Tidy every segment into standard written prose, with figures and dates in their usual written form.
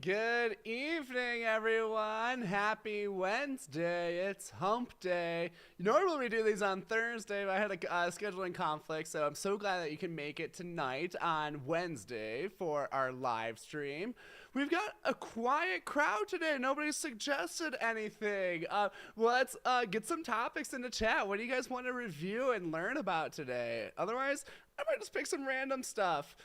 Good evening, everyone. Happy Wednesday. It's hump day. Normally we do these on Thursday, but I had a scheduling conflict, so I'm so glad that you can make it tonight on Wednesday for our live stream. We've got a quiet crowd today. Nobody suggested anything. Let's get some topics in the chat. What do you guys want to review and learn about today? Otherwise, I might just pick some random stuff.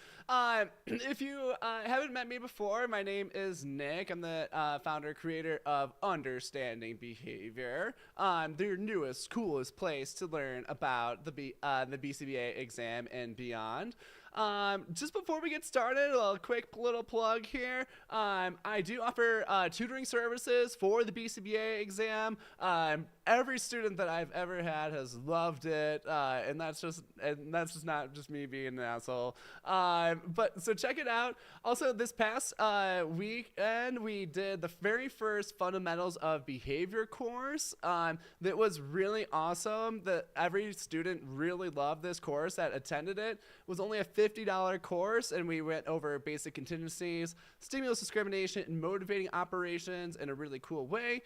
If you haven't met me before, my name is Nick. I'm the founder creator of Understanding Behavior. Their newest, coolest place to learn about the BCBA exam and beyond. Just before we get started, a quick little plug here. I do offer tutoring services for the BCBA exam. Every student that I've ever had has loved it, and that's just not just me being an asshole. But so check it out. Also, this past weekend we did the very first fundamentals of behavior course. That was really awesome. That every student really loved this course that attended it. It was only a $50 course, and we went over basic contingencies, stimulus discrimination, and motivating operations in a really cool way.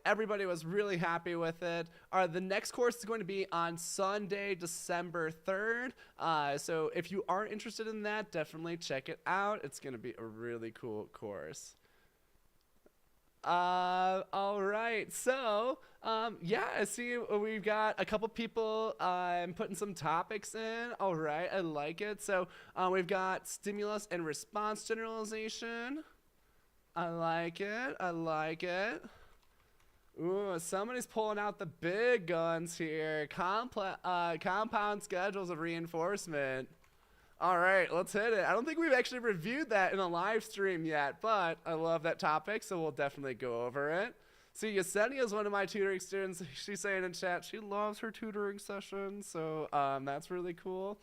Everybody was really happy with it. The next course is going to be on Sunday, December 3rd. So if you are interested in that, definitely check it out. It's going to be a really cool course. All right. So, yeah, I see we've got a couple people putting some topics in. All right, I like it. So, we've got stimulus and response generalization. I like it. I like it. Ooh, somebody's pulling out the big guns here. Compound schedules of reinforcement. All right, let's hit it. I don't think we've actually reviewed that in a live stream yet, but I love that topic, so we'll definitely go over it. See, Yesenia is one of my tutoring students. She's saying in chat she loves her tutoring sessions, so that's really cool.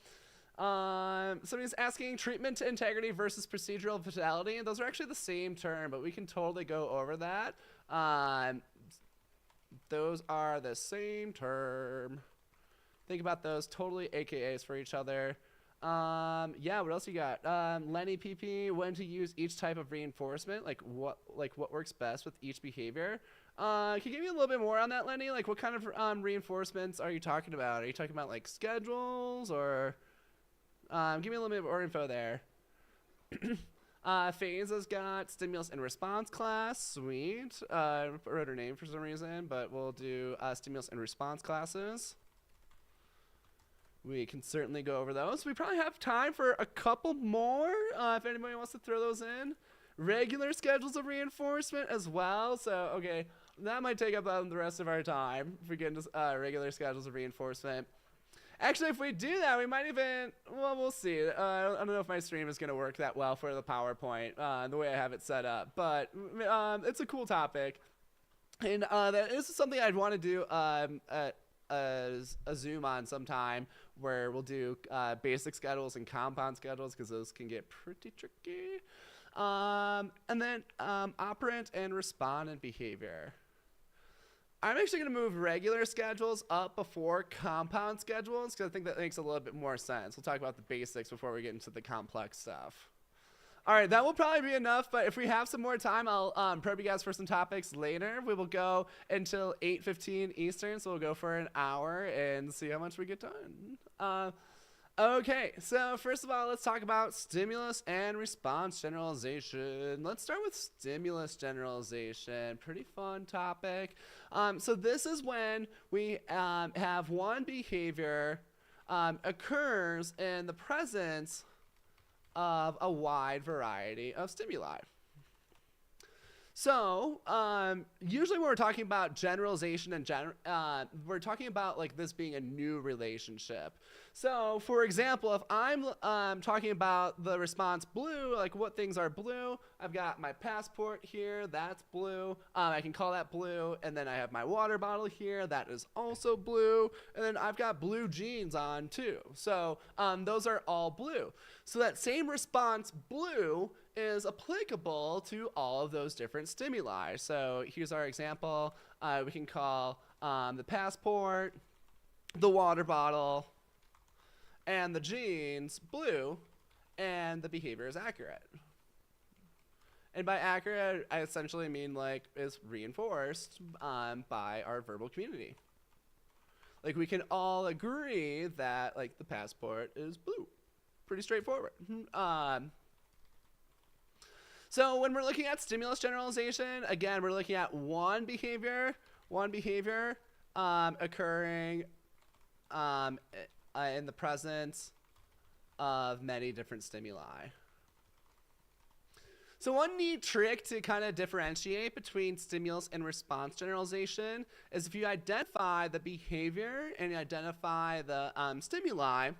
Somebody's asking treatment to integrity versus procedural fidelity. Those are actually the same term, but we can totally go over that. Those are the same term. Think about those, totally AKAs for each other. Yeah, what else you got? Lenny PP, when to use each type of reinforcement, like what works best with each behavior. Can you give me a little bit more on that, Lenny? Like what kind of reinforcements are you talking about? Are you talking about like schedules or give me a little bit more info there. Phase has got stimulus and response class. Sweet. I wrote her name for some reason, but we'll do stimulus and response classes. We can certainly go over those. We probably have time for a couple more if anybody wants to throw those in. Regular schedules of reinforcement as well. So, okay, that might take up the rest of our time if we get into regular schedules of reinforcement. Actually, if we do that, we might even, well, we'll see. I don't know if my stream is going to work that well for the PowerPoint, the way I have it set up. But it's a cool topic. And that is something I'd want to do a Zoom on sometime where we'll do basic schedules and compound schedules because those can get pretty tricky. And then operant and respondent behavior. I'm actually going to move regular schedules up before compound schedules because I think that makes a little bit more sense. We'll talk about the basics before we get into the complex stuff. All right, that will probably be enough, but if we have some more time, I'll probe you guys for some topics later. We will go until 8:15 Eastern, so we'll go for an hour and see how much we get done. Okay, so first of all, let's talk about stimulus and response generalization. Let's start with stimulus generalization. Pretty fun topic. So this is when we have one behavior occurs in the presence of a wide variety of stimuli. So, usually when we're talking about generalization and we're talking about like this being a new relationship. So, for example, if I'm talking about the response blue, like what things are blue, I've got my passport here, that's blue. I can call that blue, and then I have my water bottle here, that is also blue, and then I've got blue jeans on too. So, those are all blue. So that same response blue is applicable to all of those different stimuli. So here's our example. We can call the passport, the water bottle, and the jeans blue, and the behavior is accurate. And by accurate, I essentially mean like is reinforced by our verbal community. Like we can all agree that like the passport is blue. Pretty straightforward. So when we're looking at stimulus generalization, again, we're looking at one behavior occurring in the presence of many different stimuli. So one neat trick to kind of differentiate between stimulus and response generalization is if you identify the behavior and you identify the stimuli,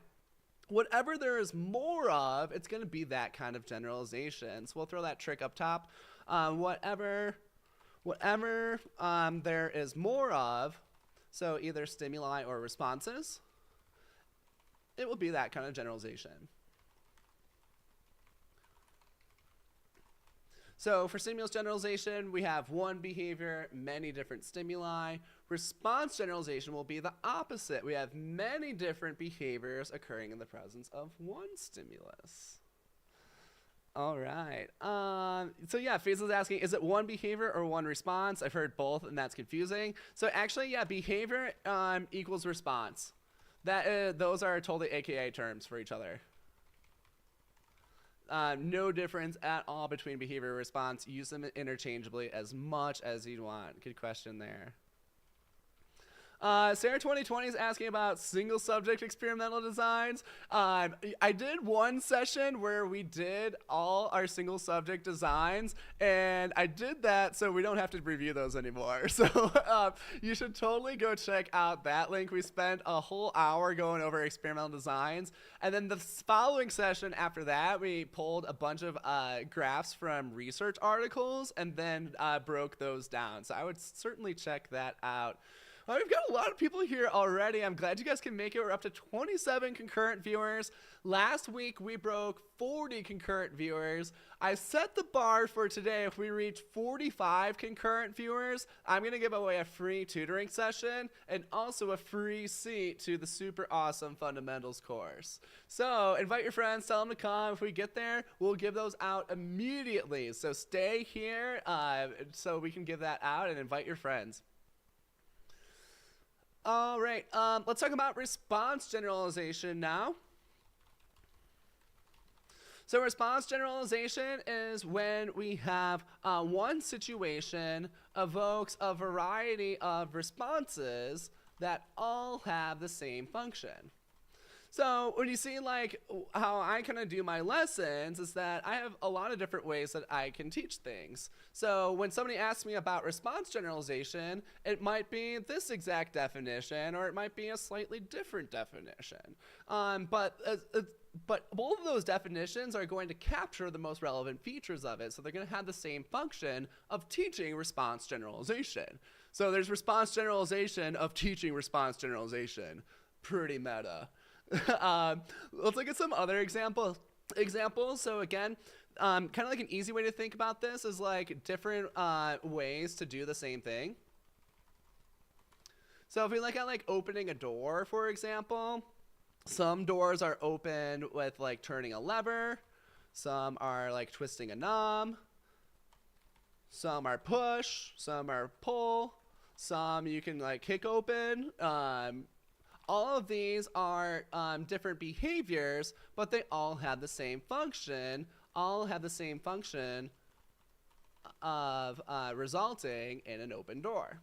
whatever there is more of, it's going to be that kind of generalization. So we'll throw that trick up top. Whatever there is more of, so either stimuli or responses, it will be that kind of generalization. So for stimulus generalization, we have one behavior, many different stimuli. Response generalization will be the opposite. We have many different behaviors occurring in the presence of one stimulus. All right. So yeah, Faisal's asking, is it one behavior or one response? I've heard both, and that's confusing. So actually, yeah, behavior equals response. Those are totally AKA terms for each other. No difference at all between behavior and response. Use them interchangeably as much as you want. Good question there. Sarah 2020 is asking about single subject experimental designs. I did one session where we did all our single subject designs, and I did that so we don't have to review those anymore. So you should totally go check out that link. We spent a whole hour going over experimental designs, and then the following session after that, we pulled a bunch of graphs from research articles and then broke those down. So I would certainly check that out. We've got a lot of people here already. I'm glad you guys can make it. We're up to 27 concurrent viewers. Last week, we broke 40 concurrent viewers. I set the bar for today. If we reach 45 concurrent viewers, I'm going to give away a free tutoring session and also a free seat to the super awesome fundamentals course. So invite your friends, tell them to come. If we get there, we'll give those out immediately. So stay here so we can give that out and invite your friends. All right, let's talk about response generalization now. So response generalization is when we have one situation evokes a variety of responses that all have the same function. So when you see like how I kind of do my lessons is that I have a lot of different ways that I can teach things. So when somebody asks me about response generalization, it might be this exact definition or it might be a slightly different definition. But both of those definitions are going to capture the most relevant features of it. So they're going to have the same function of teaching response generalization. So there's response generalization of teaching response generalization. Pretty meta. Let's look at some other examples. So again, kind of like an easy way to think about this is like different ways to do the same thing. So if we look at like opening a door, for example, some doors are opened with like turning a lever. Some are like twisting a knob. Some are push. Some are pull. Some you can like kick open. All of these are different behaviors, but they all have the same function. All have the same function of resulting in an open door.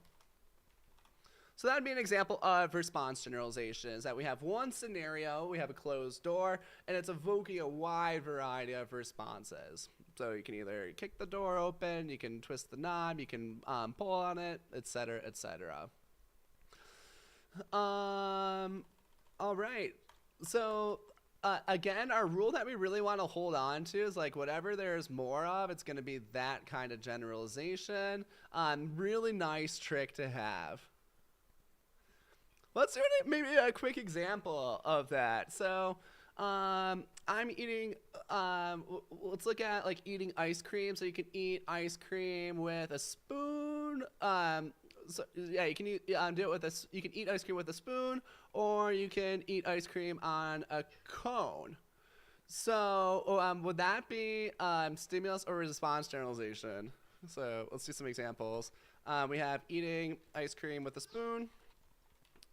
So that would be an example of response generalization, is that we have one scenario, we have a closed door, and it's evoking a wide variety of responses. So you can either kick the door open, you can twist the knob, you can pull on it, etc., etc. All right. So again, our rule that we really want to hold on to is like whatever there's more of, it's going to be that kind of generalization. Really nice trick to have. Let's do maybe a quick example of that. So I'm eating, let's look at like eating ice cream. So you can eat ice cream with a spoon. So yeah, you can do it with a. You can eat ice cream with a spoon, or you can eat ice cream on a cone. So would that be stimulus or response generalization? So let's do some examples. We have eating ice cream with a spoon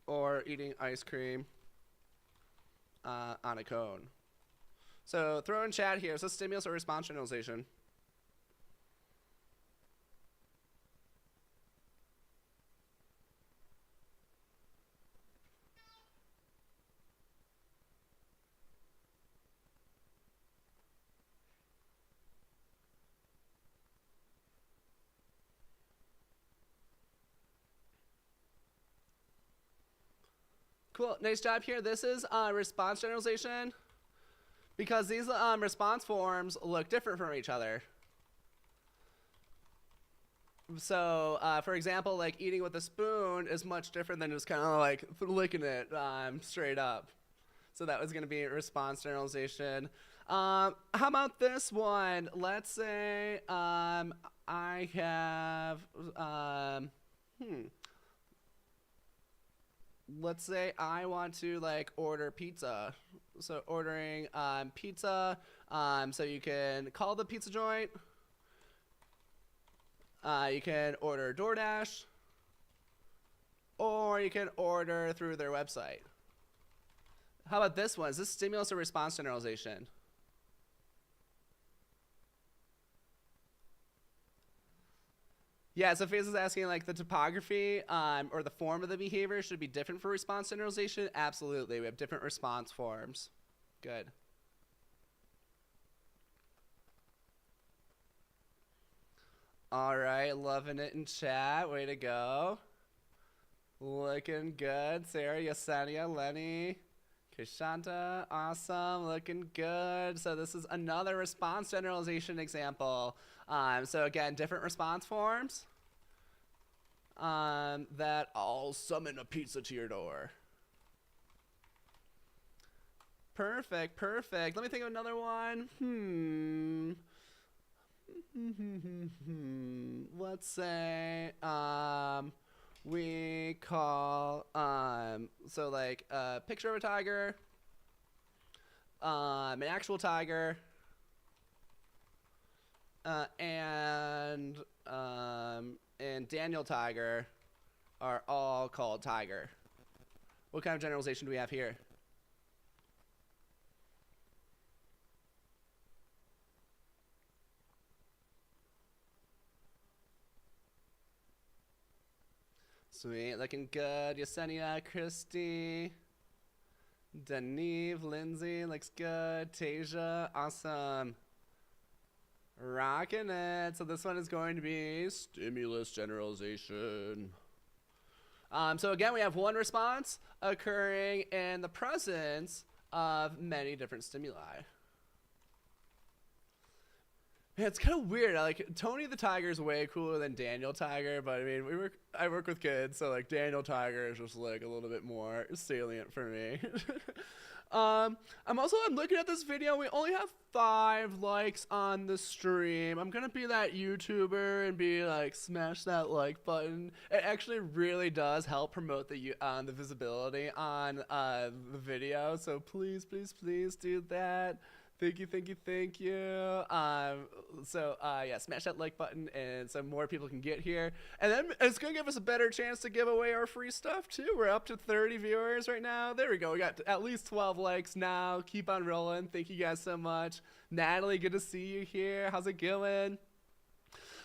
or eating ice cream on a cone. So throw in chat here. So stimulus or response generalization? Cool, nice job here. This is response generalization because these response forms look different from each other. So, for example, like eating with a spoon is much different than just kind of like licking it straight up. So that was going to be response generalization. How about this one? Let's say I have, let's say I want to like order pizza. So ordering pizza, so you can call the pizza joint. You can order DoorDash, or you can order through their website. How about this one? Is this stimulus or response generalization? Yeah, so Faze is asking like the topography or the form of the behavior should be different for response generalization. Absolutely, we have different response forms. Good. All right, loving it in chat. Way to go. Looking good. Sarah, Yesenia, Lenny, Kishanta, awesome. Looking good. So this is another response generalization example. So again, different response forms that all summon a pizza to your door. Perfect, perfect. Let me think of another one. Let's say we call so like a picture of a tiger, an actual tiger, and Daniel Tiger are all called Tiger. What kind of generalization do we have here? Sweet, looking good. Yesenia, Christy, Deneve, Lindsay, looks good. Tasia, awesome. Rocking it. So this one is going to be stimulus generalization. So again, we have one response occurring in the presence of many different stimuli. Yeah, it's kind of weird. Like Tony the Tiger is way cooler than Daniel Tiger, but I mean, I work with kids, so like Daniel Tiger is just like a little bit more salient for me. I'm looking at this video. We only have 5 likes on the stream. I'm gonna be that YouTuber and be like, smash that like button. It actually really does help promote the visibility on the video. So please, please, please do that. Thank you, thank you, thank you. Yeah, smash that like button and so more people can get here. And then it's going to give us a better chance to give away our free stuff, too. We're up to 30 viewers right now. There we go. We got at least 12 likes now. Keep on rolling. Thank you guys so much. Natalie, good to see you here. How's it going?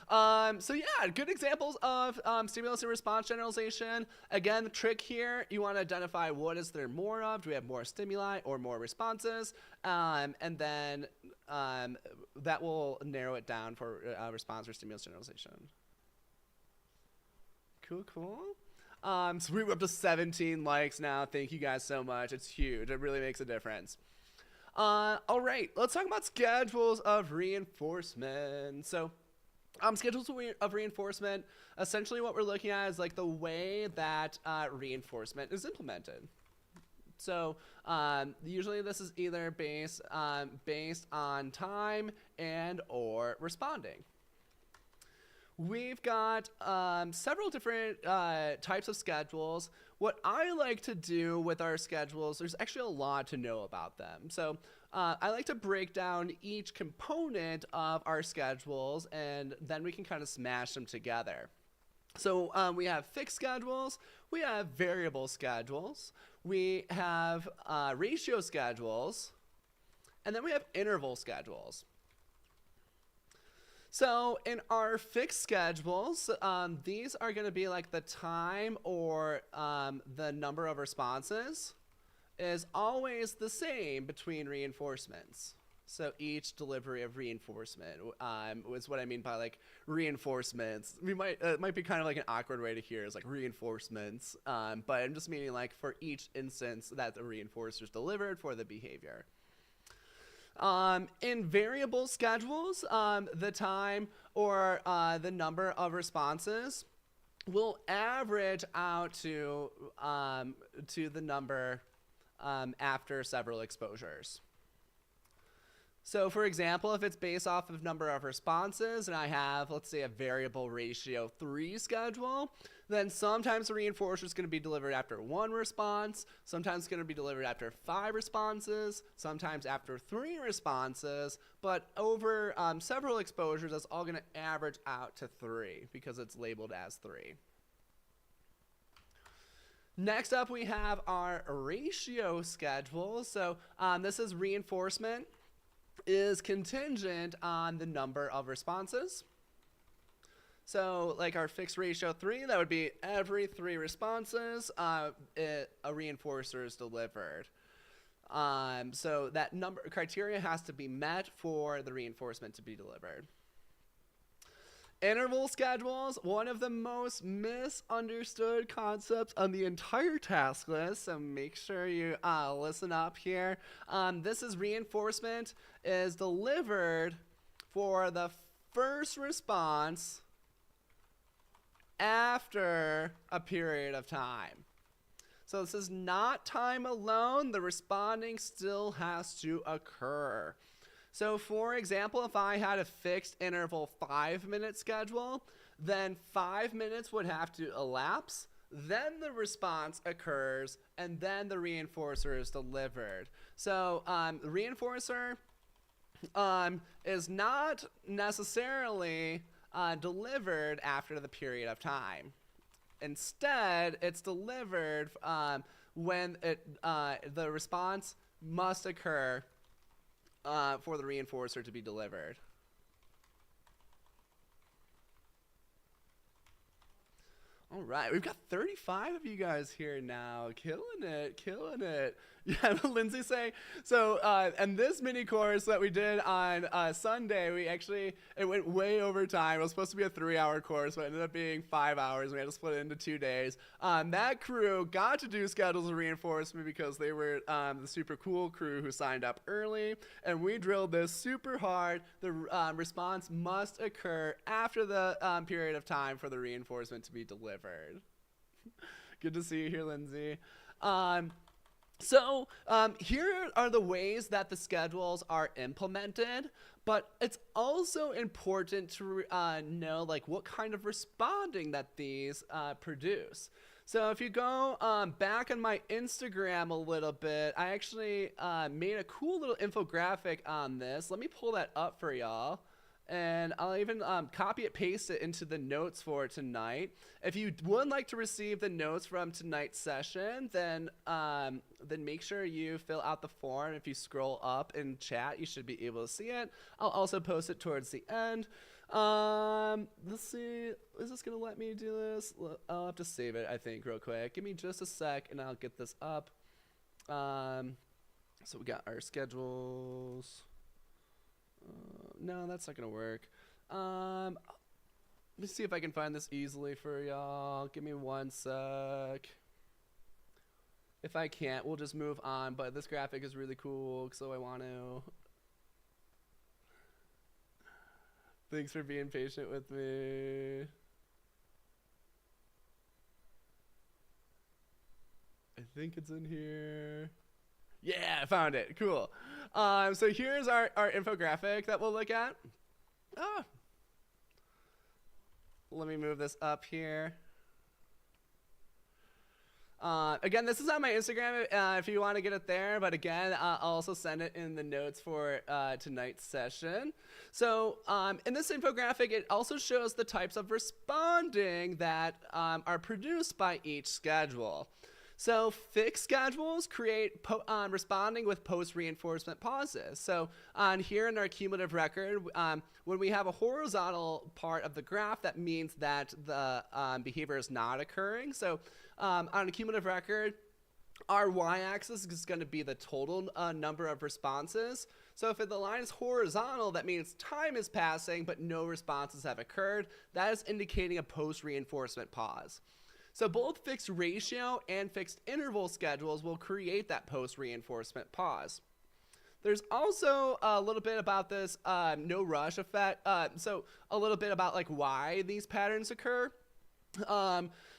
So yeah, good examples of stimulus and response generalization. Again, the trick here, you want to identify what is there more of. Do we have more stimuli or more responses? And then that will narrow it down for response or stimulus generalization. Cool, cool. So we're up to 17 likes now. Thank you guys so much. It's huge. It really makes a difference. All right, let's talk about schedules of reinforcement. So schedules of reinforcement, essentially what we're looking at is like the way that reinforcement is implemented. So usually this is either based on time and or responding. We've got several different types of schedules. What I like to do with our schedules, there's actually a lot to know about them. So I like to break down each component of our schedules, and then we can kind of smash them together. So we have fixed schedules, we have variable schedules, we have ratio schedules, and then we have interval schedules. So in our fixed schedules, these are going to be like the time or the number of responses is always the same between reinforcements. So each delivery of reinforcement is what I mean by like reinforcements. We might it might be kind of like an awkward way to hear is like reinforcements, but I'm just meaning like for each instance that the reinforcer is delivered for the behavior. In variable schedules, the time or the number of responses will average out to the number after several exposures. So for example, if it's based off of number of responses and I have, let's say, a variable ratio 3 schedule, then sometimes the reinforcer is going to be delivered after 1 response, sometimes it's going to be delivered after 5 responses, sometimes after 3 responses, but over several exposures, that's all going to average out to 3 because it's labeled as 3. Next up, we have our ratio schedule. So this is reinforcement is contingent on the number of responses. So like our fixed ratio 3, that would be every 3 responses, a reinforcer is delivered. So that number criteria has to be met for the reinforcement to be delivered. Interval schedules, one of the most misunderstood concepts on the entire task list, so make sure you listen up here. This is reinforcement is delivered for the first response after a period of time. So this is not time alone, the responding still has to occur. So for example, if I had a fixed interval 5-minute schedule, then 5 minutes would have to elapse, then the response occurs, and then the reinforcer is delivered. So the reinforcer is not necessarily delivered after the period of time. Instead, it's delivered when the response must occur for the reinforcer to be delivered. All right, we've got 35 of you guys here now. Killing it, killing it. Yeah, Lindsay saying, so, and this mini course that we did on Sunday, it went way over time. It was supposed to be a 3-hour course, but it ended up being 5 hours. We had to split it into 2 days. That crew got to do schedules of reinforcement because they were the super cool crew who signed up early, and we drilled this super hard. The response must occur after the period of time for the reinforcement to be delivered. Good to see you here, Lindsay. So here are the ways that the schedules are implemented, but it's also important to know like what kind of responding that these produce. So if you go back on my Instagram a little bit, I actually made a cool little infographic on this. Let me pull that up for y'all. And I'll even copy it, paste it into the notes for tonight. If you would like to receive the notes from tonight's session, then make sure you fill out the form. If you scroll up in chat, you should be able to see it. I'll also post it towards the end. Let's see. Is this going to let me do this? I'll have to save it, I think, real quick. Give me just a sec, and I'll get this up. So we got our schedules. No, that's not gonna work. Let me see if I can find this easily for y'all. Give me one sec. If I can't, we'll just move on, but this graphic is really cool, so I want to. Thanks for being patient with me. I think it's in here. Yeah, I found it. Cool. So here's our infographic that we'll look at. Let me move this up here. Again, this is on my Instagram if you want to get it there. But again, I'll also send it in the notes for tonight's session. So in this infographic, it also shows the types of responding that are produced by each schedule. So fixed schedules create responding with post-reinforcement pauses. So on here in our cumulative record, when we have a horizontal part of the graph, that means that the behavior is not occurring. So on a cumulative record, our y-axis is going to be the total number of responses. So if the line is horizontal, that means time is passing, but no responses have occurred. That is indicating a post-reinforcement pause. So both fixed ratio and fixed interval schedules will create that post-reinforcement pause. There's also a little bit about this no rush effect. So a little bit about like why these patterns occur.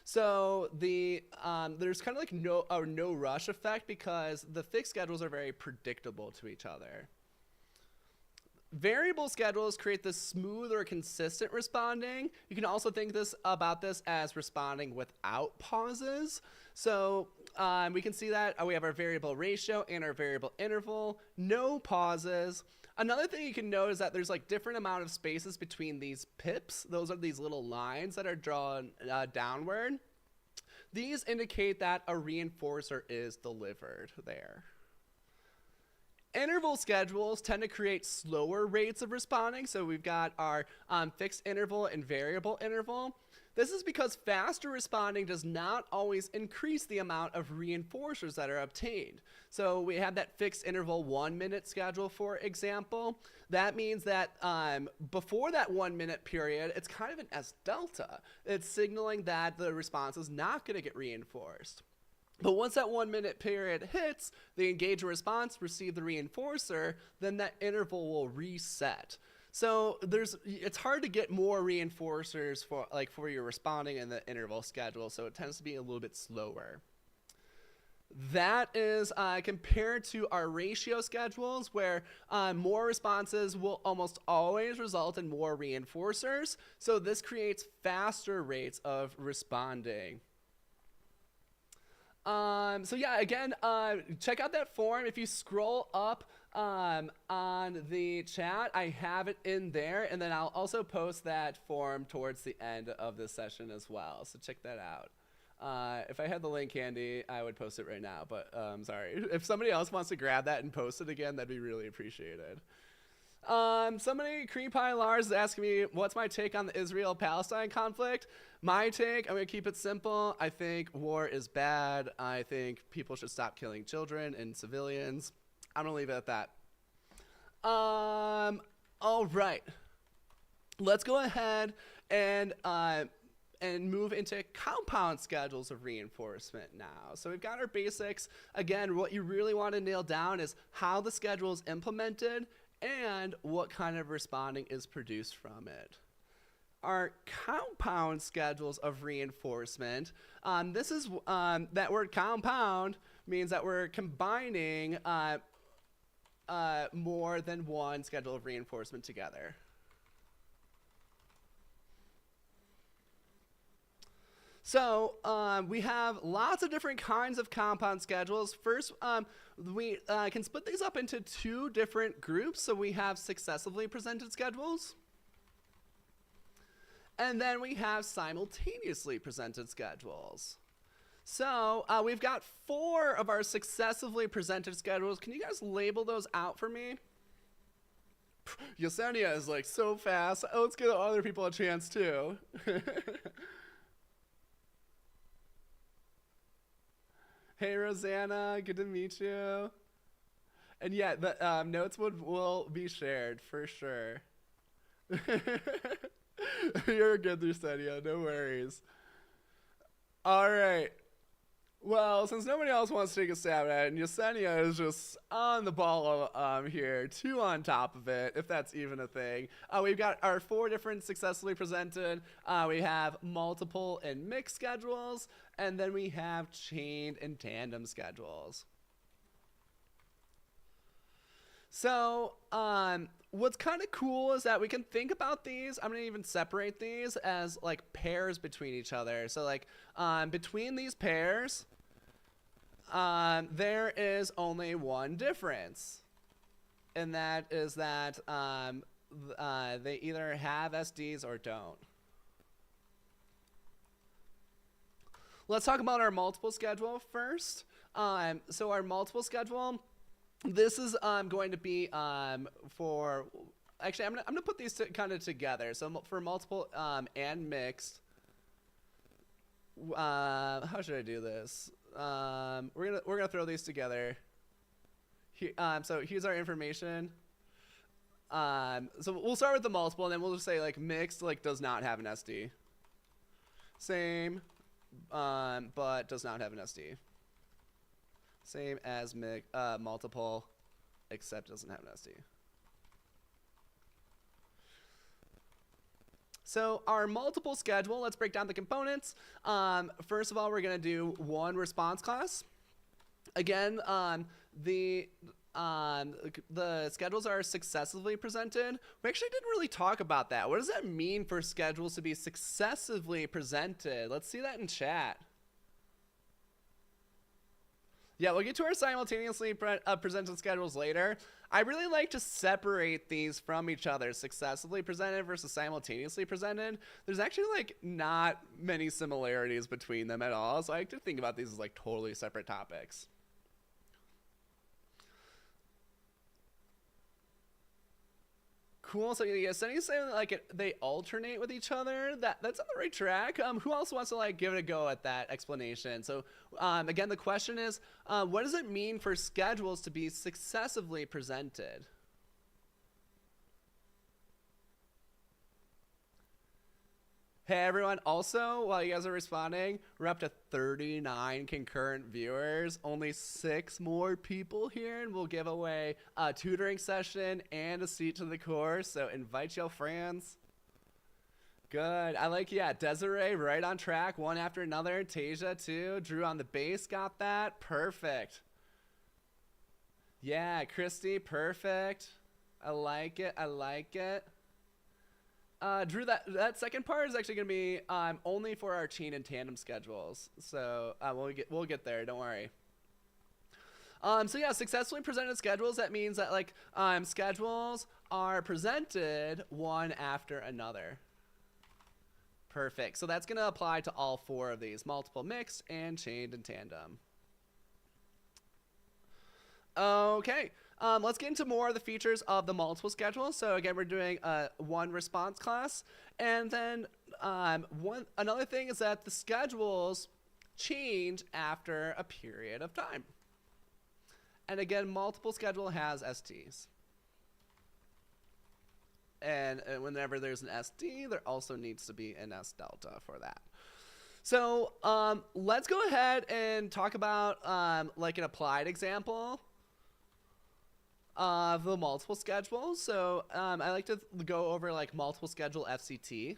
So there's kind of like no rush effect because the fixed schedules are very predictable to each other. Variable schedules create this smooth or consistent responding. You can also think about this as responding without pauses. So we can see that we have our variable ratio and our variable interval, no pauses. Another thing you can note is that there's like different amount of spaces between these pips. Those are these little lines that are drawn downward. These indicate that a reinforcer is delivered there. Interval schedules tend to create slower rates of responding. So we've got our fixed interval and variable interval. This is because faster responding does not always increase the amount of reinforcers that are obtained. So we have that fixed interval 1 minute schedule, for example. That means that before that 1 minute period, it's kind of an S delta. It's signaling that the response is not going to get reinforced. But once that 1 minute period hits, the engagement response receive the reinforcer, then that interval will reset. So it's hard to get more reinforcers for your responding in the interval schedule, so it tends to be a little bit slower. That is compared to our ratio schedules, where more responses will almost always result in more reinforcers. So this creates faster rates of responding. So yeah, again, check out that form. If you scroll up on the chat, I have it in there, and then I'll also post that form towards the end of the session as well. So check that out. If I had the link handy, I would post it right now, but sorry. If somebody else wants to grab that and post it again, that'd be really appreciated. Somebody, Creepy Lars, is asking me, what's my take on the Israel-Palestine conflict? My take, I'm going to keep it simple. I think war is bad. I think people should stop killing children and civilians. I'm going to leave it at that. All right. Let's go ahead and move into compound schedules of reinforcement now. So we've got our basics. Again, what you really want to nail down is how the schedule is implemented and what kind of responding is produced from it. Our compound schedules of reinforcement, this is that word compound means that we're combining more than one schedule of reinforcement together. So we have lots of different kinds of compound schedules. First, we can split these up into two different groups. So we have successively presented schedules, and then we have simultaneously presented schedules. So we've got 4 of our successively presented schedules. Can you guys label those out for me? Yesenia is like so fast. Oh, let's give other people a chance too. Hey, Rosanna, good to meet you. And yeah, the notes will be shared for sure. You're good, Yesenia, no worries. All right. Well, since nobody else wants to take a stab at it, and Yesenia is just on the ball here, 2 on top of it, if that's even a thing. We've got our 4 different successfully presented. We have multiple and mixed schedules, and then we have chained and tandem schedules. So what's kind of cool is that we can think about these. I'm going to even separate these as like pairs between each other. So like between these pairs, There is only one difference, and that is that they either have SDs or don't. Let's talk about our multiple schedule first. So our multiple schedule, this is going to be for, actually I'm gonna put these kind of together. So for multiple and mixed, how should I do this? We're gonna throw these together. Here, so here's our information. So we'll start with the multiple, and then we'll just say like mixed like does not have an SD. Same, but does not have an SD. Same as multiple, except doesn't have an SD. So our multiple schedule, let's break down the components. First of all, we're gonna do one response class. Again, the schedules are successively presented. We actually didn't really talk about that. What does that mean for schedules to be successively presented? Let's see that in chat. Yeah, we'll get to our simultaneously presented schedules later. I really like to separate these from each other, successively presented versus simultaneously presented. There's actually like not many similarities between them at all, so I like to think about these as like totally separate topics. Cool. So yeah, Sunny's saying like they alternate with each other. That's on the right track. Who else wants to like give it a go at that explanation? So again, the question is, what does it mean for schedules to be successively presented? Hey everyone, also, while you guys are responding, we're up to 39 concurrent viewers. Only 6 more people here, and we'll give away a tutoring session and a seat to the course, so invite your friends. Good. I like, yeah, Desiree right on track, one after another. Tasia too. Drew on the bass got that. Perfect. Yeah, Christy, perfect. I like it. I like it. Drew, that second part is actually going to be only for our chain and tandem schedules. So we'll get there. Don't worry. So yeah, successfully presented schedules. That means that like schedules are presented one after another. Perfect. So that's going to apply to all 4 of these: multiple, mixed, and chained and tandem. Okay. Let's get into more of the features of the multiple schedule. So again, we're doing one response class, and then another thing is that the schedules change after a period of time. And again, multiple schedule has STs. And whenever there's an SD, there also needs to be an S delta for that. So let's go ahead and talk about like an applied example of the multiple schedule. So I like to go over like multiple schedule FCT.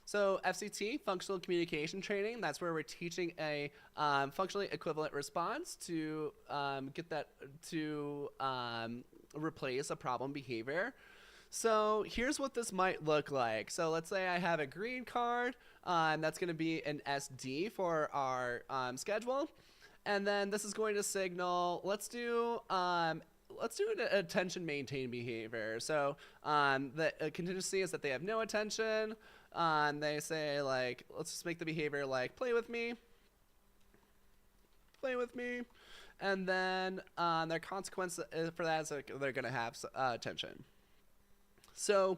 So FCT, functional communication training, that's where we're teaching a functionally equivalent response to get that to replace a problem behavior. So here's what this might look like. So let's say I have a green card, that's going to be an SD for our schedule. And then this is going to signal, let's do an attention maintain behavior. So the contingency is that they have no attention. They say like, let's just make the behavior like play with me. And then their consequence for that is like they're going to have attention. So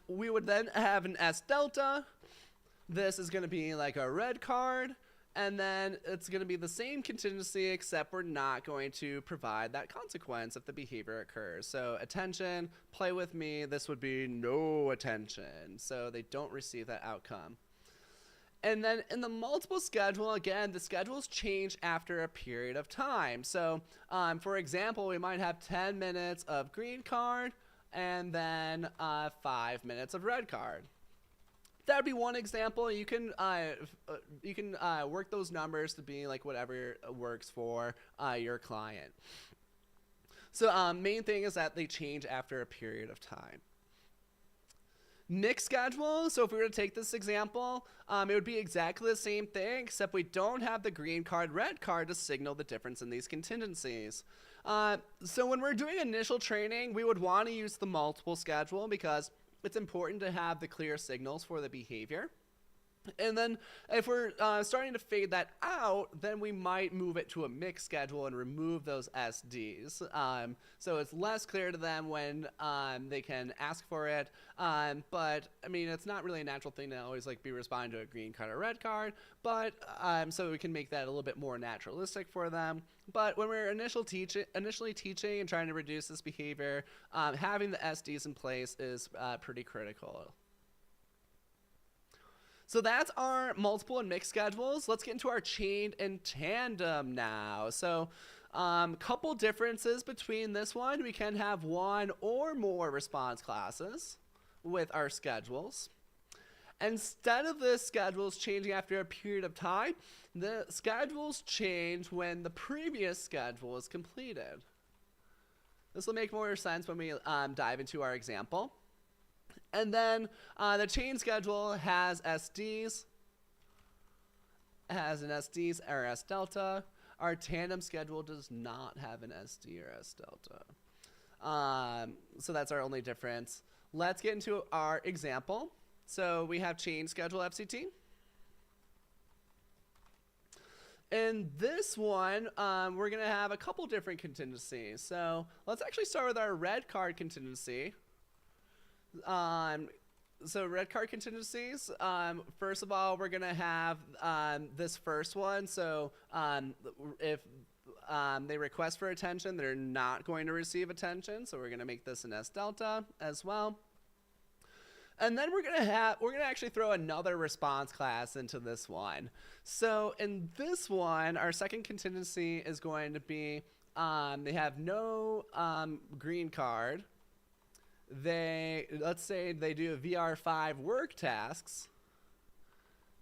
we would then have an S delta. This is going to be like a red card. And then it's going to be the same contingency, except we're not going to provide that consequence if the behavior occurs. So attention, play with me, this would be no attention. So they don't receive that outcome. And then in the multiple schedule, again, the schedules change after a period of time. So for example, we might have 10 minutes of green card and then 5 minutes of red card. That would be one example. You can work those numbers to be like whatever works for your client. So main thing is that they change after a period of time. Mixed schedule, so if we were to take this example, it would be exactly the same thing, except we don't have the green card, red card to signal the difference in these contingencies. So when we're doing initial training, we would want to use the multiple schedule because it's important to have the clear signals for the behavior. And then if we're starting to fade that out, then we might move it to a mixed schedule and remove those SDs. So it's less clear to them when they can ask for it. But I mean, it's not really a natural thing to always like be responding to a green card or red card. But so we can make that a little bit more naturalistic for them. But when we're initially teaching and trying to reduce this behavior, having the SDs in place is pretty critical. So that's our multiple and mixed schedules. Let's get into our chained and tandem now. So couple differences between this one. We can have one or more response classes with our schedules. Instead of the schedules changing after a period of time, the schedules change when the previous schedule is completed. This will make more sense when we dive into our example. And then the chain schedule has SDs, has an SDs or S delta. Our tandem schedule does not have an SD or S delta. So that's our only difference. Let's get into our example. So we have chain schedule FCT. In this one, we're going to have a couple different contingencies. So let's actually start with our red card contingency. So red card contingencies, first of all, we're going to have this first one. So if they request for attention, they're not going to receive attention. So we're going to make this an S delta as well. And then we're going to actually throw another response class into this one. So in this one, our second contingency is going to be they have no green card. Let's say they do a VR5 work tasks,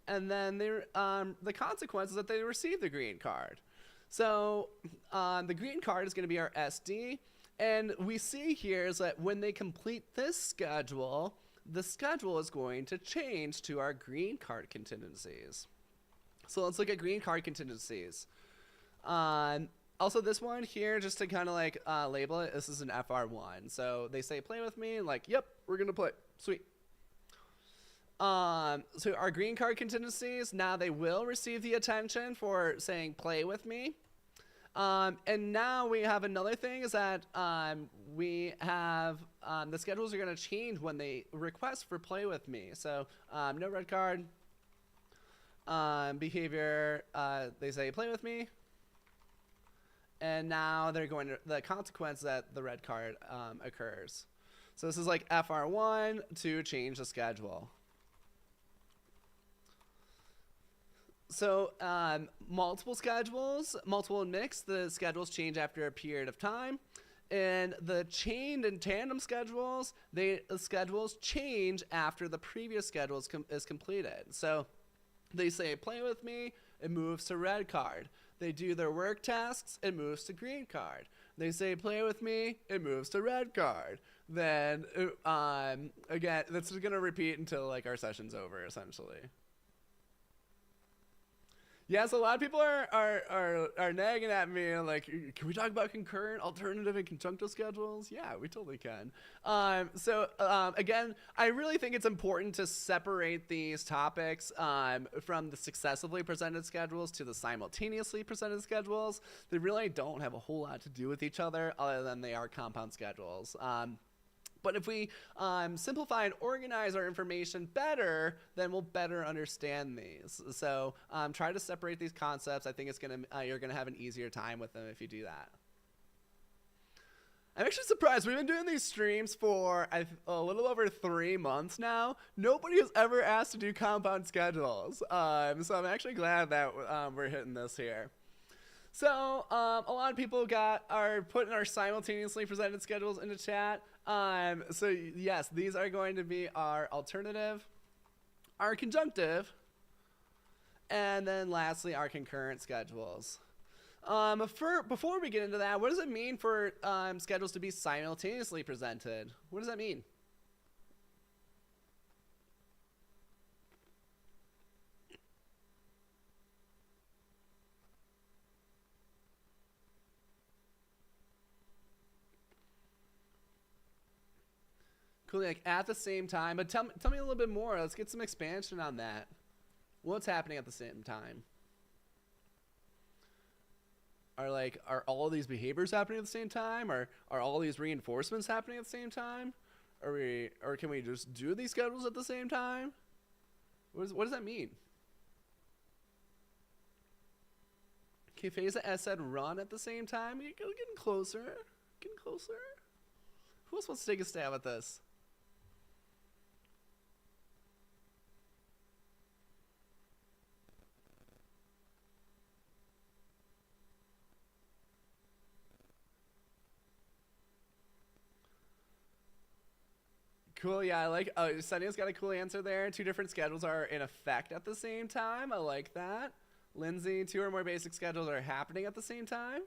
and then the consequence is that they receive the green card. So the green card is going to be our SD, and we see here is that when they complete this schedule, the schedule is going to change to our green card contingencies. So let's look at green card contingencies. Also, this one here, just to kind of like label it, this is an FR1. So they say play with me, like, yep, we're going to play. Sweet. So our green card contingencies, now they will receive the attention for saying play with me. And now we have another thing is that we have the schedules are going to change when they request for play with me. So no red card. Behavior, they say play with me. And now they're going to, the consequence that the red card occurs. So this is like FR1 to change the schedule. So multiple schedules, multiple and mixed, the schedules change after a period of time. And the chained and tandem schedules, the schedules change after the previous schedule is completed. So they say play with me, it moves to red card. They do their work tasks, it moves to green card. They say play with me, it moves to red card. Then again, this is going to repeat until like our session's over, essentially. Yeah, so a lot of people are nagging at me like, can we talk about concurrent, alternative, and conjunctive schedules? Yeah, we totally can. Again, I really think it's important to separate these topics from the successively presented schedules to the simultaneously presented schedules. They really don't have a whole lot to do with each other other than they are compound schedules. But if we simplify and organize our information better, then we'll better understand these. So try to separate these concepts. I think you're gonna have an easier time with them if you do that. I'm actually surprised. We've been doing these streams for a little over 3 months now. Nobody has ever asked to do compound schedules. So I'm actually glad that we're hitting this here. So a lot of people are putting our simultaneously presented schedules into chat. So yes, these are going to be our alternative, our conjunctive, and then lastly our concurrent schedules. Before we get into that, what does it mean for schedules to be simultaneously presented? What does that mean? Cool, like at the same time. But tell me a little bit more. Let's get some expansion on that. What's happening at the same time? Are all of these behaviors happening at the same time? Are all these reinforcements happening at the same time? Or can we just do these schedules at the same time? What does that mean? Okay, phase that S said run at the same time. You're getting closer. Getting closer. Who else wants to take a stab at this? Cool, yeah, I like. Oh, Sunny's got a cool answer there. 2 different schedules are in effect at the same time. I like that. Lindsay, 2 or more basic schedules are happening at the same time.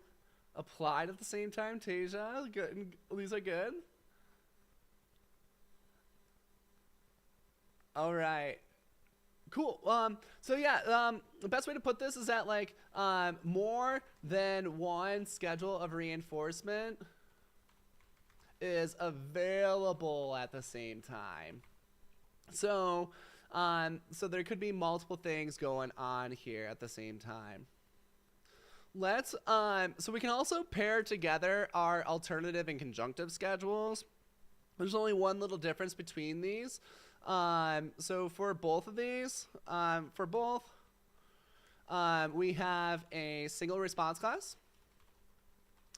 Applied at the same time. Tasia, good. These are good. All right. Cool. So yeah, the best way to put this is that like more than one schedule of reinforcement is available at the same time. So so there could be multiple things going on here at the same time. Let's so we can also pair together our alternative and conjunctive schedules. There's only one little difference between these. So for both of these, we have a single response class.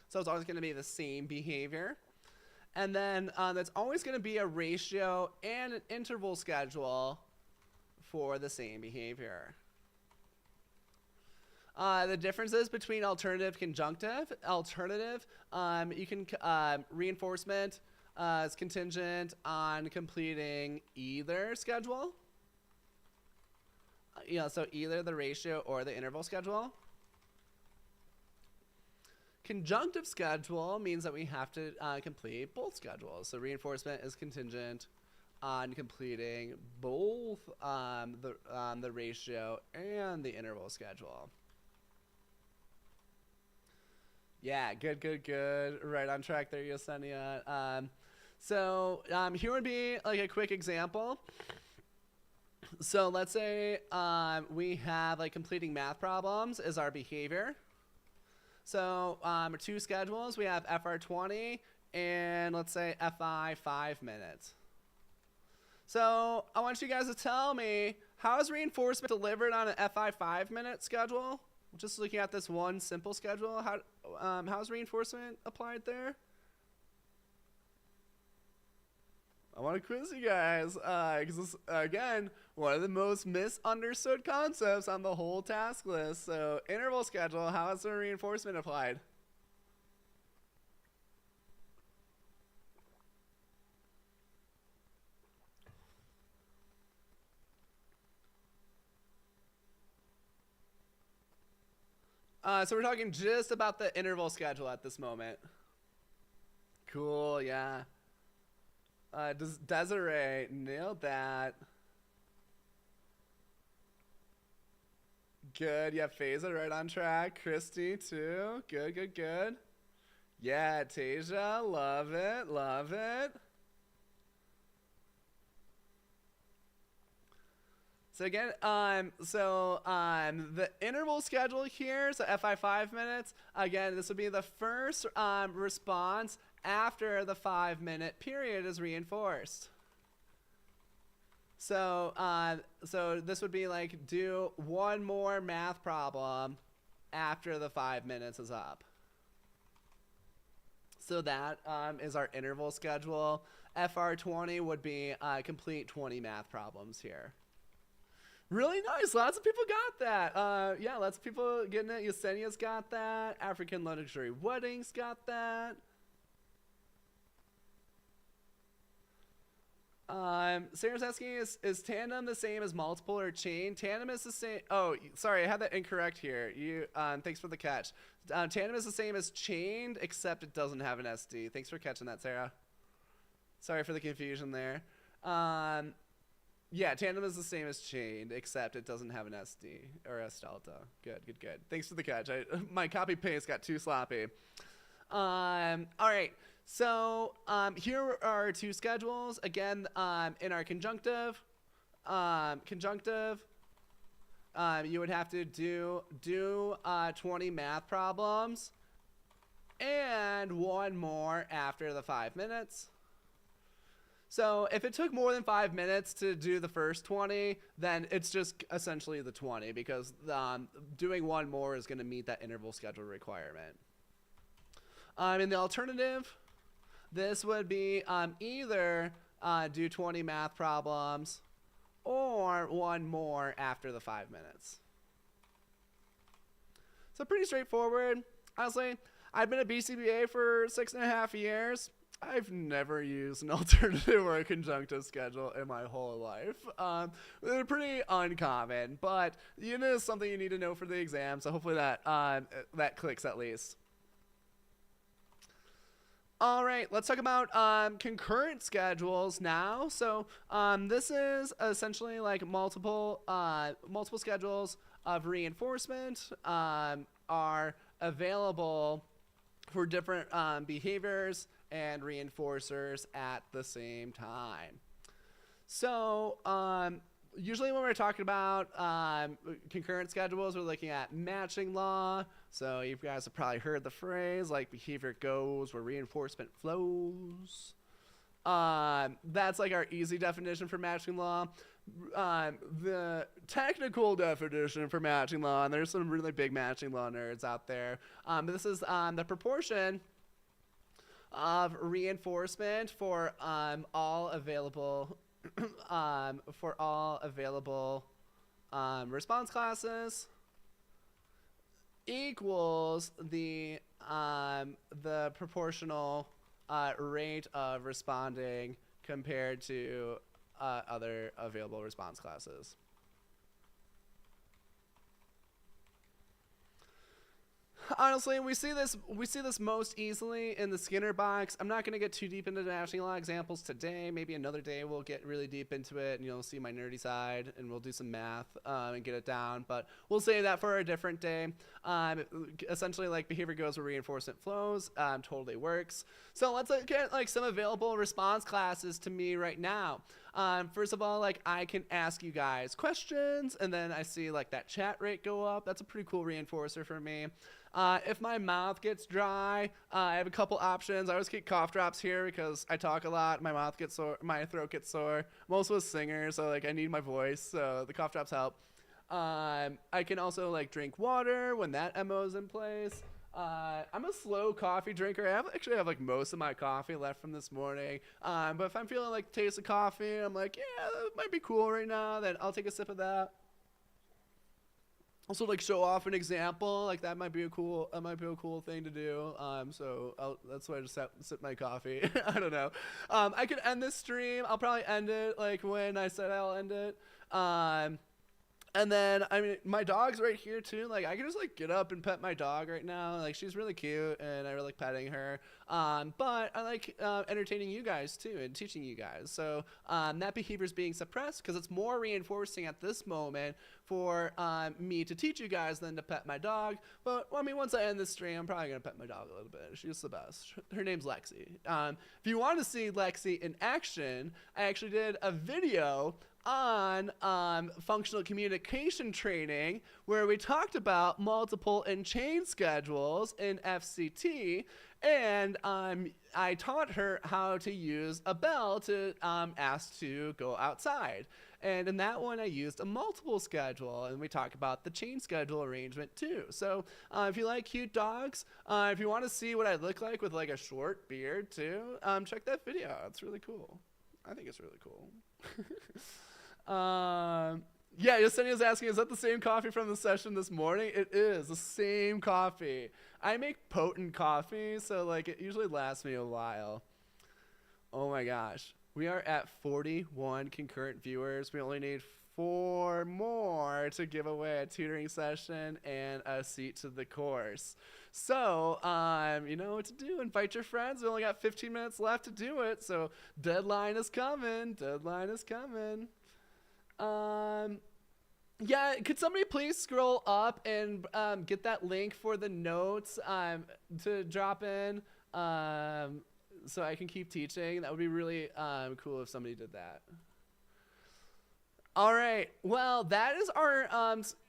So it's always going to be the same behavior. And then that's always going to be a ratio and an interval schedule for the same behavior. The differences between alternative conjunctive. Alternative, you can reinforcement is contingent on completing either schedule. So either the ratio or the interval schedule. Conjunctive schedule means that we have to complete both schedules. So reinforcement is contingent on completing both the ratio and the interval schedule. Yeah, good. Right on track there, Yesenia. So here would be like a quick example. So let's say we have like completing math problems is our behavior. So 2 schedules, we have FR20 and let's say FI 5 minutes. So I want you guys to tell me, how is reinforcement delivered on an FI 5-minute schedule? Just looking at this one simple schedule, how's reinforcement applied there? I want to quiz you guys, because this, again, one of the most misunderstood concepts on the whole task list. So interval schedule, how is the reinforcement applied? So we're talking just about the interval schedule at this moment. Cool, yeah. Desiree nailed that. Good, yeah, Faiza right on track. Christy too. Good. Yeah, Tasia, love it. So again, the interval schedule here, so FI 5 minutes, again, this would be the first response after the 5-minute period is reinforced. So this would be like do one more math problem after the 5 minutes is up. So that is our interval schedule. FR20 would be complete 20 math problems here. Really nice. Lots of people got that. Yeah, lots of people getting it. Yesenia's got that. African Luxury Weddings got that. Sarah's asking, is tandem the same as multiple or chain? Tandem is the same. Oh, sorry, I had that incorrect here. Thanks for the catch. Tandem is the same as chained, except it doesn't have an SD. Thanks for catching that, Sarah. Sorry for the confusion there. Yeah, tandem is the same as chained, except it doesn't have an SD or S delta. Good. Thanks for the catch. My copy paste got too sloppy. All right. So here are our two schedules. Again, in our conjunctive, you would have to do 20 math problems and one more after the 5 minutes. So if it took more than 5 minutes to do the first 20, then it's just essentially the 20 because doing one more is going to meet that interval schedule requirement. In the alternative, this would be either do 20 math problems or one more after the 5 minutes. So pretty straightforward. Honestly, I've been a BCBA for 6.5 years. I've never used an alternative or a conjunctive schedule in my whole life. They're pretty uncommon, but it is something you need to know for the exam, so hopefully that clicks at least. All right, let's talk about concurrent schedules now. So this is essentially like multiple schedules of reinforcement are available for different behaviors and reinforcers at the same time. So usually when we're talking about concurrent schedules, we're looking at matching law. So you guys have probably heard the phrase like behavior goes where reinforcement flows. That's like our easy definition for matching law. The technical definition for matching law, and there's some really big matching law nerds out there, but this is the proportion of reinforcement for all available response classes equals the proportional rate of responding compared to other available response classes. Honestly, we see this most easily in the Skinner box. I'm not going to get too deep into the matching law examples today. Maybe another day we'll get really deep into it, and you'll see my nerdy side, and we'll do some math and get it down. But we'll save that for a different day. Essentially, like behavior goes where reinforcement flows, totally works. So let's look at like some available response classes to me right now. First of all, like I can ask you guys questions, and then I see like that chat rate go up. That's a pretty cool reinforcer for me. If my mouth gets dry, I have a couple options. I always keep cough drops here because I talk a lot. My mouth gets sore. My throat gets sore. I'm also a singer, so like I need my voice. So the cough drops help. I can also like drink water when that MO is in place. I'm a slow coffee drinker. I actually have like most of my coffee left from this morning. But if I'm feeling like the taste of coffee, I'm like, yeah, that might be cool right now. Then I'll take a sip of that. Also, like show off an example, like that might be a cool thing to do. That's why I just sip my coffee. I don't know. I could end this stream. I'll probably end it like when I said I'll end it. And then, I mean, my dog's right here too. Like, I can just like get up and pet my dog right now. Like, she's really cute, and I really like petting her. But I like entertaining you guys too and teaching you guys. So that behavior is being suppressed because it's more reinforcing at this moment for me to teach you guys than to pet my dog. But I mean, once I end this stream, I'm probably gonna pet my dog a little bit. She's the best. Her name's Lexi. If you want to see Lexi in action, I actually did a video on functional communication training where we talked about multiple and chain schedules in FCT, and I taught her how to use a bell to ask to go outside. And in that one, I used a multiple schedule, and we talked about the chain schedule arrangement too. So if you like cute dogs, if you want to see what I look like with like a short beard too, check that video out. It's really cool. I think it's really cool. Yeah, Yesenia's asking, is that the same coffee from the session this morning? It is the same coffee. I make potent coffee, so like it usually lasts me a while. Oh my gosh. We are at 41 concurrent viewers. We only need 4 more to give away a tutoring session and a seat to the course. So, you know what to do. Invite your friends. We only got 15 minutes left to do it, so deadline is coming. Deadline is coming. Yeah, could somebody please scroll up and get that link for the notes to drop in? so I can keep teaching. That would be really cool if somebody did that. All right. Well, that is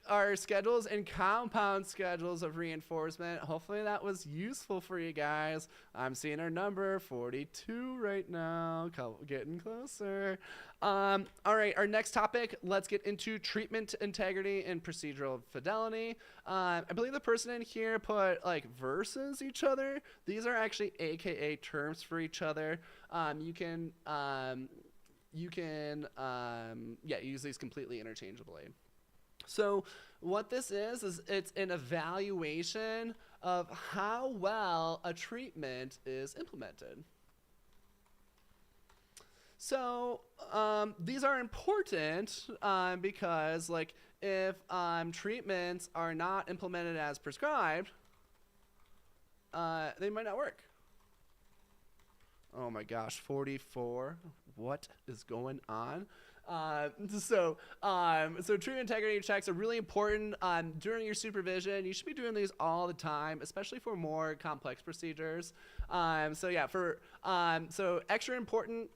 our schedules and compound schedules of reinforcement. Hopefully that was useful for you guys. I'm seeing our number 42 right now, getting closer. All right. Our next topic. Let's get into treatment integrity and procedural fidelity. I believe the person in here put like versus each other. These are actually AKA terms for each other. You can use these completely interchangeably. So what this is it's an evaluation of how well a treatment is implemented. So these are important because like if treatments are not implemented as prescribed, they might not work. Oh my gosh, 44. What is going on? So treatment integrity checks are really important during your supervision. You should be doing these all the time, especially for more complex procedures. So extra important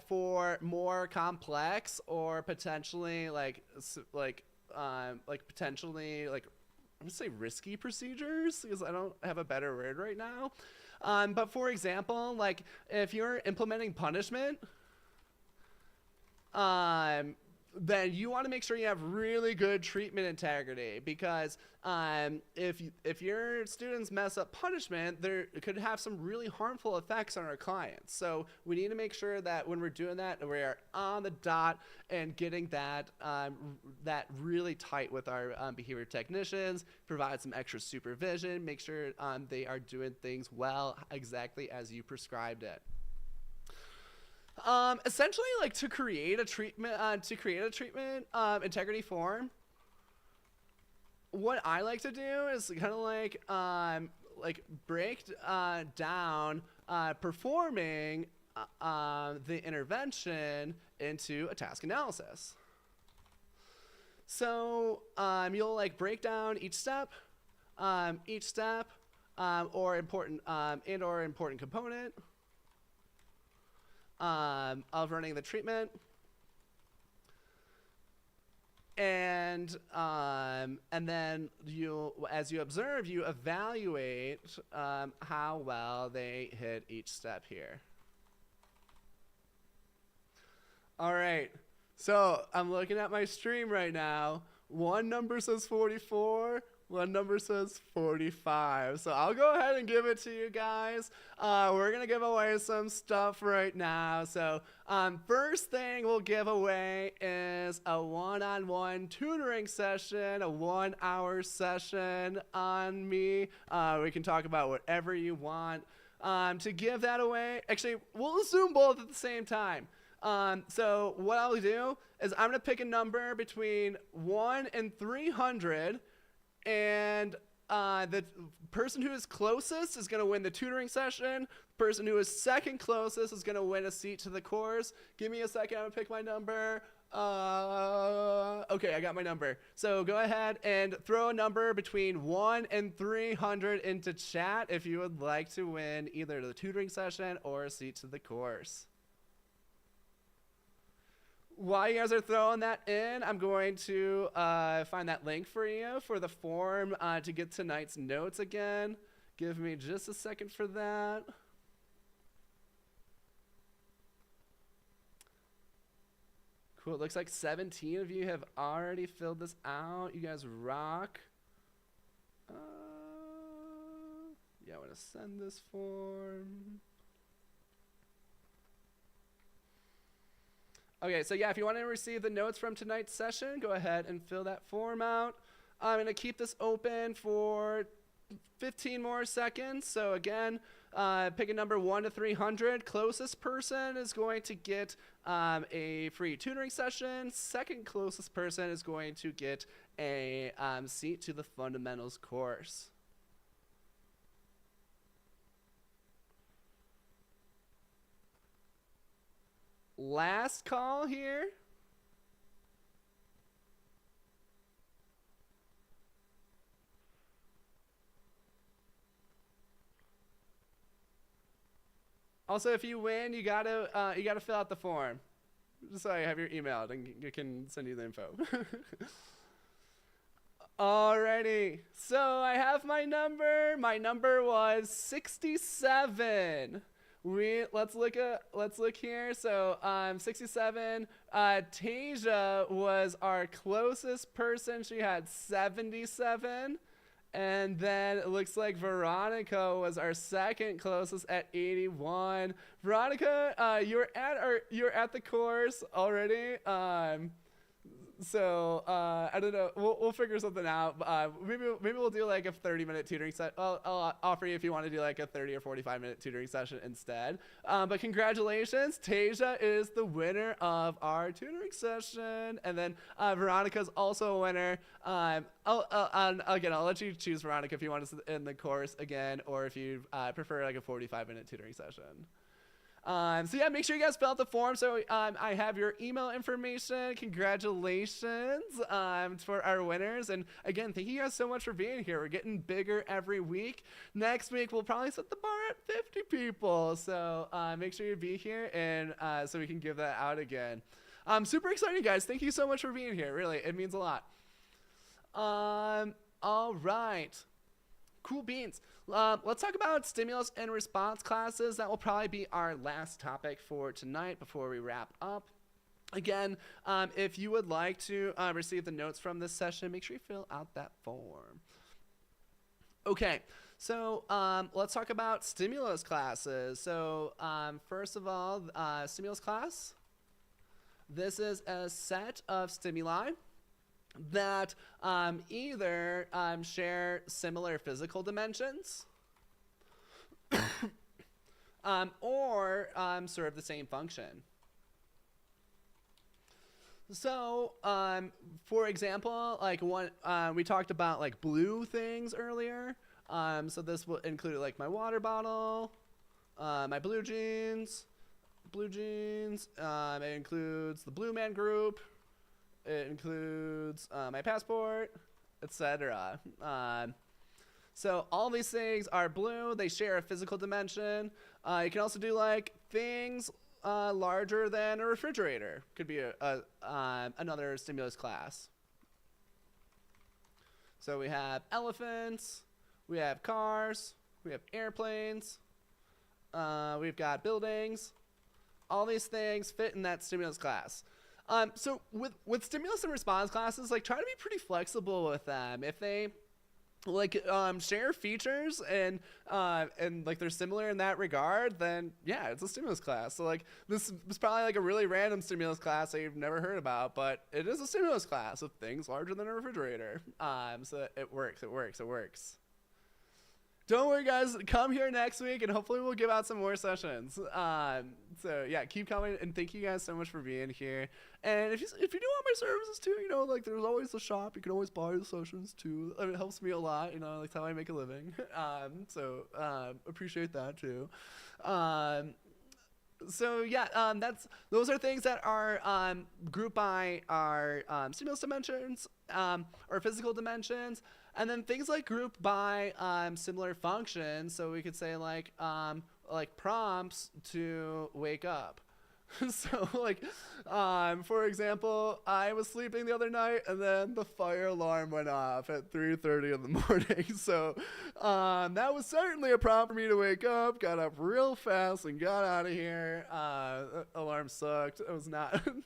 for more complex or potentially I'm gonna say risky procedures because I don't have a better word right now. But for example, like if you're implementing punishment, then you want to make sure you have really good treatment integrity because if your students mess up punishment, it could have some really harmful effects on our clients. So we need to make sure that when we're doing that, we are on the dot and getting that really tight with our behavior technicians, provide some extra supervision, make sure they are doing things well exactly as you prescribed it. Essentially, like to create a treatment integrity form, what I like to do is kind of like break down performing the intervention into a task analysis. So you'll like break down each step or important component of running the treatment, and then as you observe, you evaluate how well they hit each step here. All right, so I'm looking at my stream right now. One number says 44. One number says 45. So I'll go ahead and give it to you guys. We're going to give away some stuff right now. So first thing we'll give away is a one-on-one tutoring session, a 1-hour session on me. We can talk about whatever you want. To give that away, actually, we'll assume both at the same time. So what I'll do is I'm going to pick a number between 1 and 300. And the person who is closest is going to win the tutoring session. The person who is second closest is going to win a seat to the course. Give me a second. I'm going to pick my number. Okay, I got my number. So go ahead and throw a number between 1 and 300 into chat if you would like to win either the tutoring session or a seat to the course. While you guys are throwing that in, I'm going to find that link for you for the form to get tonight's notes again. Give me just a second for that. Cool. It looks like 17 of you have already filled this out. You guys rock. Yeah, I want to send this form. Okay, so yeah, if you want to receive the notes from tonight's session, go ahead and fill that form out. I'm going to keep this open for 15 more seconds. So again, pick a number 1 to 300. Closest person is going to get a free tutoring session. Second closest person is going to get a seat to the fundamentals course. Last call here. Also, if you win, you gotta fill out the form, just so I have your email and you can send you the info. Alrighty, so I have my number. My number was 67. Let's look here. So 67. Tasia was our closest person. She had 77. And then it looks like Veronica was our second closest at 81. Veronica, you're at the course already. So I don't know. We'll figure something out. Maybe we'll do like a 30-minute tutoring set. I'll offer you if you want to do like a 30 or 45-minute tutoring session instead. But congratulations, Tasia is the winner of our tutoring session, and then Veronica's also a winner. Again, I'll let you choose Veronica if you want to sit in the course again, or if you prefer like a 45-minute tutoring session. So yeah, make sure you guys fill out the form. So I have your email information. Congratulations for our winners. And again, thank you guys so much for being here. We're getting bigger every week. Next week, we'll probably set the bar at 50 people. So make sure you be here and so we can give that out again. Super exciting, guys. Thank you so much for being here. Really, it means a lot. All right. Cool beans. Let's talk about stimulus and response classes. That will probably be our last topic for tonight before we wrap up. Again, if you would like to receive the notes from this session, make sure you fill out that form. Okay, so let's talk about stimulus classes. So first of all, stimulus class. This is a set of stimuli that either share similar physical dimensions or serve the same function. So, for example, like we talked about like blue things earlier. So this will include like my water bottle, my blue jeans. It includes the Blue Man Group. It includes my passport, etc. So all these things are blue. They share a physical dimension. You can also do like things larger than a refrigerator. Could be another stimulus class. So we have elephants. We have cars. We have airplanes. We've got buildings. All these things fit in that stimulus class. So with stimulus and response classes, like try to be pretty flexible with them. If they like share features and like they're similar in that regard, then yeah, it's a stimulus class. So like this is probably like a really random stimulus class that you've never heard about, but it is a stimulus class of things larger than a refrigerator. So it works. Don't worry, guys. Come here next week, and hopefully we'll give out some more sessions. So yeah, keep coming, and thank you guys so much for being here. And if you do want my services too, you know, like there's always the shop. You can always buy the sessions too. I mean, it helps me a lot. You know, like how I make a living. So appreciate that too. So yeah, those are things that are grouped by our stimulus dimensions or physical dimensions. And then things like group by similar functions. So we could say like prompts to wake up. So like, for example, I was sleeping the other night and then the fire alarm went off at 3:30 in the morning. So that was certainly a prompt for me to wake up, got up real fast and got out of here. Alarm sucked. It was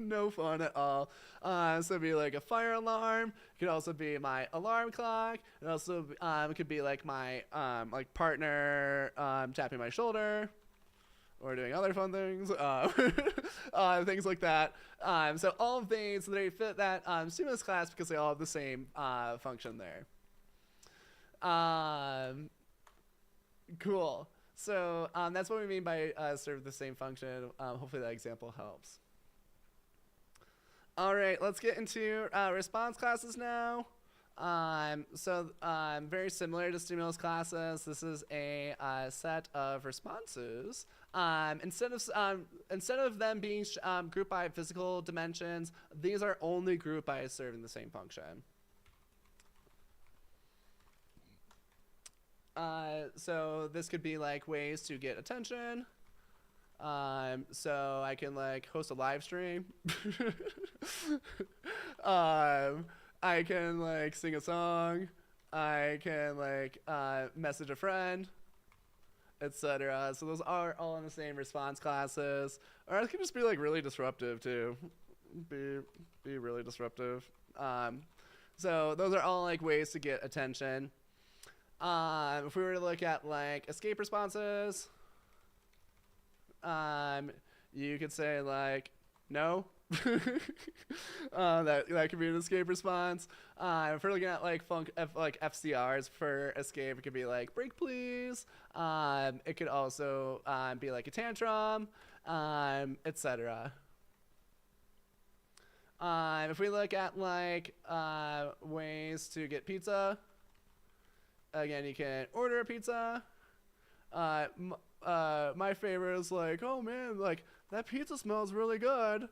no fun at all. So it'd be like a fire alarm. It could also be my alarm clock. It also could be like my like partner tapping my shoulder. Or doing other fun things, things like that. So all of these, they fit that stimulus class because they all have the same function there. Cool. So that's what we mean by serve the same function. Hopefully that example helps. All right, let's get into response classes now. So very similar to stimulus classes, this is a set of responses. Instead of them being grouped by physical dimensions, these are only grouped by serving the same function. So this could be like ways to get attention, So I can like host a live stream. I can like sing a song. I can like message a friend, etc. So those are all in the same response classes. Or it can just be like really disruptive too. Be really disruptive. So those are all like ways to get attention. If we were to look at like escape responses, you could say like no. That could be an escape response. If we're looking at like FCRs for escape, it could be like break please. It could also be like a tantrum, etc. If we look at like ways to get pizza, again you can order a pizza. My favorite is like, oh man, like that pizza smells really good.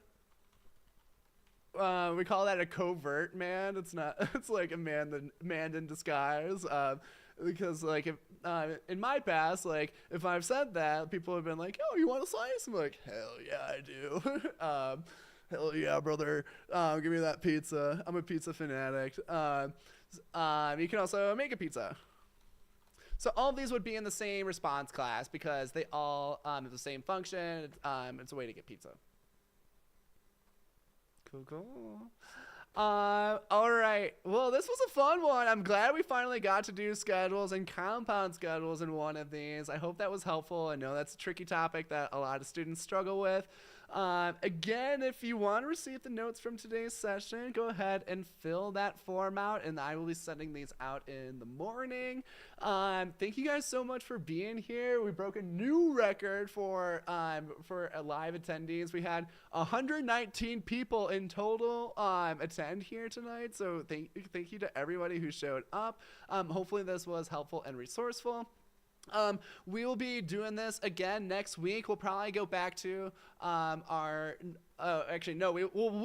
We call that a covert man. It's not. It's like a man in disguise. Because like if in my past, like if I've said that, people have been like, "Oh, you want a slice?" I'm like, "Hell yeah, I do." Hell yeah, brother. Give me that pizza. I'm a pizza fanatic. You can also make a pizza. So all of these would be in the same response class because they all have the same function. It's a way to get pizza. Cool. All right. Well, this was a fun one. I'm glad we finally got to do schedules and compound schedules in one of these. I hope that was helpful. I know that's a tricky topic that a lot of students struggle with. Again, if you want to receive the notes from today's session, go ahead and fill that form out, and I will be sending these out in the morning. Thank you guys so much for being here. We broke a new record for live attendees. We had 119 people in total attend here tonight, so thank you to everybody who showed up. Hopefully this was helpful and resourceful. We will be doing this again next week. We'll probably go back to we'll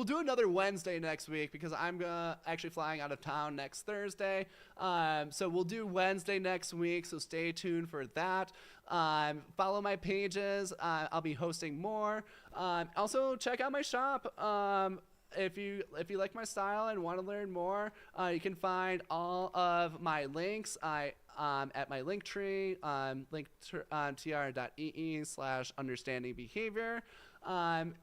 do another Wednesday next week because I'm actually flying out of town next Thursday. So we'll do Wednesday next week, so stay tuned for that. Follow my pages. I'll be hosting more. Also check out my shop. If you like my style and want to learn more, you can find all of my links at my link tree, tr.ee/understandingbehavior.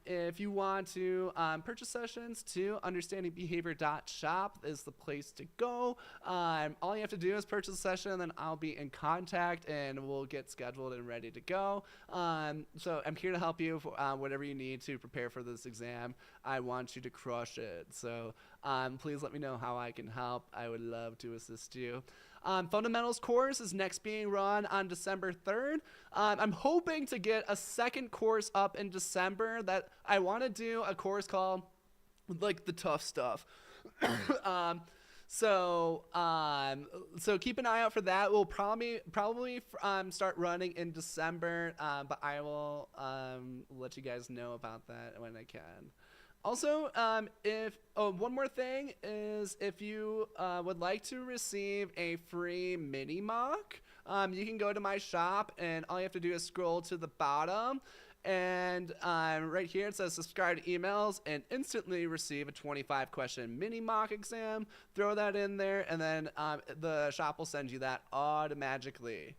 If you want to purchase sessions to understandingbehavior.shop is the place to go. All you have to do is purchase a session, and then I'll be in contact and we'll get scheduled and ready to go. So I'm here to help you for whatever you need to prepare for this exam. I want you to crush it. So please let me know how I can help. I would love to assist you. Fundamentals course is next being run on December 3rd. I'm hoping to get a second course up in December that I want to do a course called like the tough stuff. So keep an eye out for that. We'll probably start running in December, but I will let you guys know about that when I can. Also, one more thing is if you would like to receive a free mini mock, you can go to my shop, and all you have to do is scroll to the bottom, and right here it says subscribe to emails and instantly receive a 25-question mini mock exam. Throw that in there, and then the shop will send you that automatically.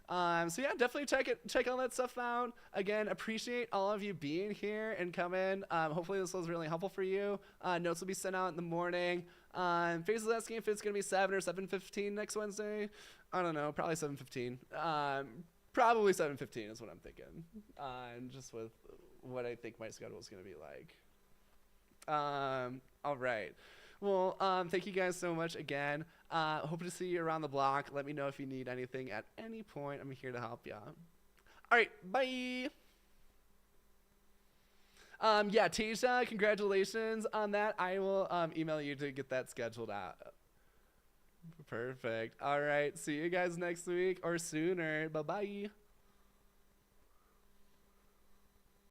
So yeah, definitely check all that stuff out. Again, appreciate all of you being here and coming. Hopefully this was really helpful for you. Notes will be sent out in the morning. Faze is asking if it's going to be 7 or 7:15 next Wednesday. I don't know, probably 7:15. Probably 7:15 is what I'm thinking. Just with what I think my schedule is going to be like. All right. Well, thank you guys so much again. Hope to see you around the block. Let me know if you need anything at any point. I'm here to help you. All right, bye. Yeah, Tasia, congratulations on that. I will email you to get that scheduled out. Perfect. All right, see you guys next week or sooner. Bye-bye.